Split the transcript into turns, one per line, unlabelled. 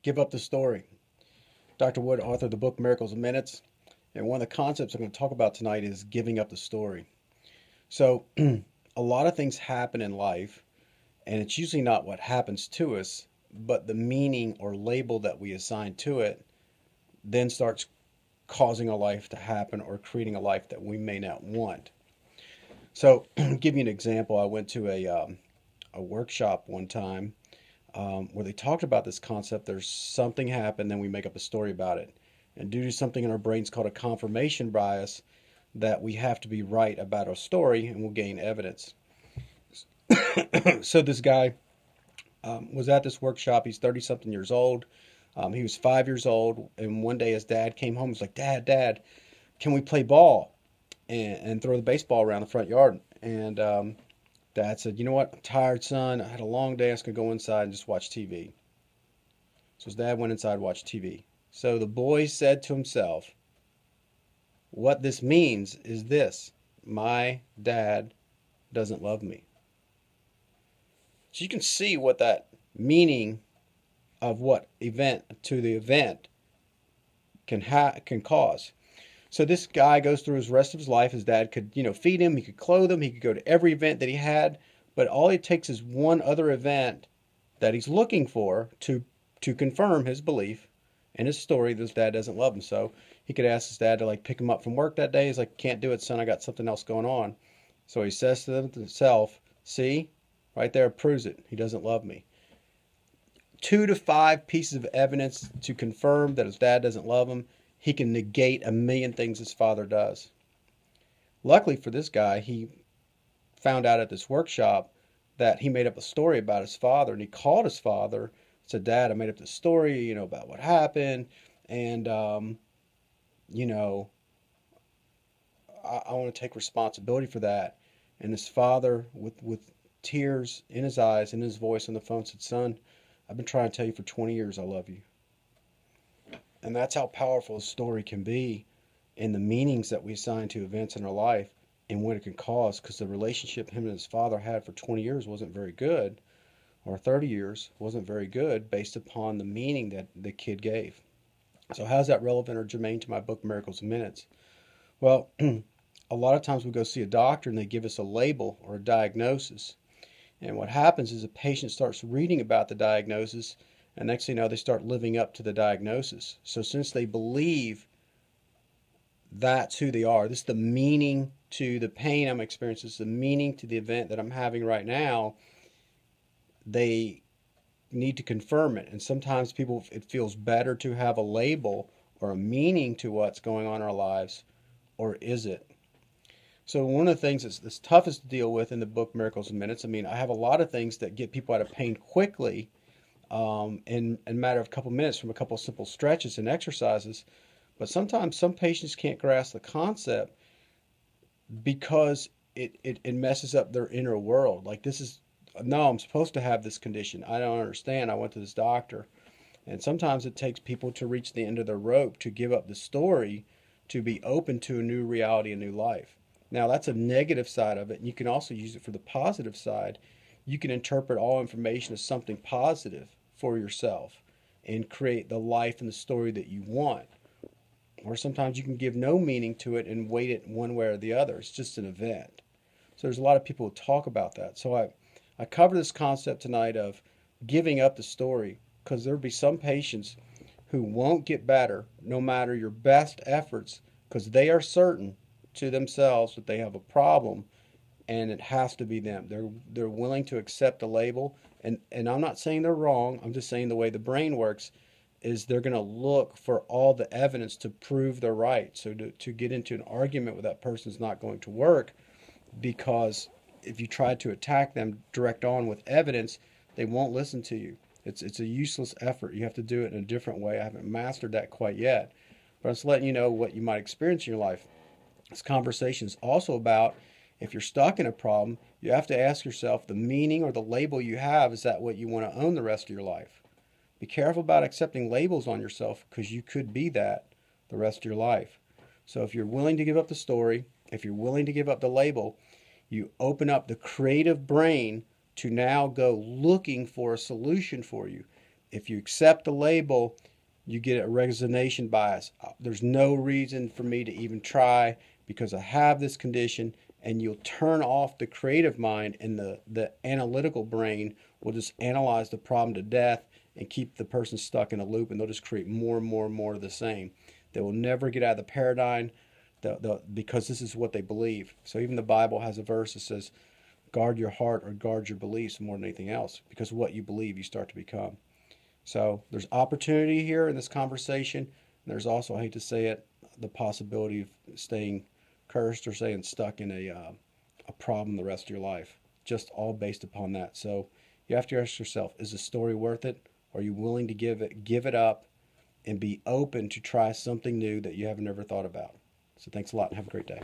Give up the story. Dr. Wood authored the book Miracles in Minutes, and one of the concepts I'm going to talk about tonight is giving up the story. So, a lot of things happen in life, and it's usually not what happens to us, but the meaning or label that we assign to it then starts causing a life to happen or creating a life that we may not want. So, give you an example. I went to a workshop one time where they talked about this concept. There's something happened, then we make up a story about it. And due to something in our brains called a confirmation bias, that we have to be right about our story and we'll gain evidence. So this guy was at this workshop. He's 30 something years old. He was 5 years old, and one day his dad came home. He's like, Dad, can we play ball and throw the baseball around the front yard? And Dad said, you know what? I'm tired, son. I had a long day. I'm just going to go inside and just watch TV. So his dad went inside and watched TV. So the boy said to himself, what this means is this: my dad doesn't love me. So you can see what that meaning of what event to the event can cause. So this guy goes through his rest of his life. His dad could, feed him. He could clothe him. He could go to every event that he had. But all it takes is one other event that he's looking for to confirm his belief and his story that his dad doesn't love him. So he could ask his dad to pick him up from work that day. He's like, can't do it, son. I got something else going on. So he says to himself, see, right there proves it. He doesn't love me. 2 to 5 pieces of evidence to confirm that his dad doesn't love him. He can negate a million things his father does. Luckily for this guy, he found out at this workshop that he made up a story about his father, and he called his father, said, Dad, I made up this story, about what happened, and, you know, I want to take responsibility for that. And his father, with tears in his eyes and his voice on the phone, said, Son, I've been trying to tell you for 20 years I love you. And that's how powerful a story can be in the meanings that we assign to events in our life and what it can cause, because the relationship him and his father had for 20 years wasn't very good, or 30 years wasn't very good, based upon the meaning that the kid gave. So how's that relevant or germane to my book, Miracles in Minutes? Well, a lot of times we go see a doctor and they give us a label or a diagnosis. And what happens is a patient starts reading about the diagnosis, and next thing you know, they start living up to the diagnosis. So since they believe that's who they are, this is the meaning to the pain I'm experiencing, this is the meaning to the event that I'm having right now, they need to confirm it. And sometimes people, it feels better to have a label or a meaning to what's going on in our lives, or is it? So one of the things that's toughest to deal with in the book Miracles in Minutes, I have a lot of things that get people out of pain quickly, in a matter of a couple minutes from a couple of simple stretches and exercises. But sometimes some patients can't grasp the concept because it messes up their inner world. Like, this is, no, I'm supposed to have this condition. I don't understand. I went to this doctor. And sometimes it takes people to reach the end of their rope to give up the story, to be open to a new reality, a new life. Now, that's a negative side of it, and you can also use it for the positive side. You can interpret all information as something positive for yourself and create the life and the story that you want. Or sometimes you can give no meaning to it and weight it one way or the other. It's just an event. So there's a lot of people who talk about that. So I cover this concept tonight of giving up the story, because there'll be some patients who won't get better no matter your best efforts, because they are certain to themselves that they have a problem and it has to be them. They're willing to accept a label, and I'm not saying they're wrong. I'm just saying the way the brain works is they're going to look for all the evidence to prove they're right. So to get into an argument with that person is not going to work, because if you try to attack them direct on with evidence, they won't listen to you. It's a useless effort. You have to do it in a different way. I haven't mastered that quite yet, but I'm just letting you know what you might experience in your life. This conversation is also about, if you're stuck in a problem, you have to ask yourself, the meaning or the label you have, is that what you want to own the rest of your life? Be careful about accepting labels on yourself, because you could be that the rest of your life. So if you're willing to give up the story, if you're willing to give up the label, you open up the creative brain to now go looking for a solution for you. If you accept the label, you get a resignation bias. There's no reason for me to even try because I have this condition, and you'll turn off the creative mind, and the analytical brain will just analyze the problem to death and keep the person stuck in a loop, and they'll just create more and more and more of the same. They will never get out of the paradigm because this is what they believe. So even the Bible has a verse that says, guard your heart or guard your beliefs more than anything else, because what you believe you start to become. So there's opportunity here in this conversation. There's also, I hate to say it, the possibility of staying cursed or staying stuck in a problem the rest of your life, just all based upon that. So you have to ask yourself, is the story worth it? Are you willing to give it up and be open to try something new that you have never thought about? So thanks a lot and have a great day.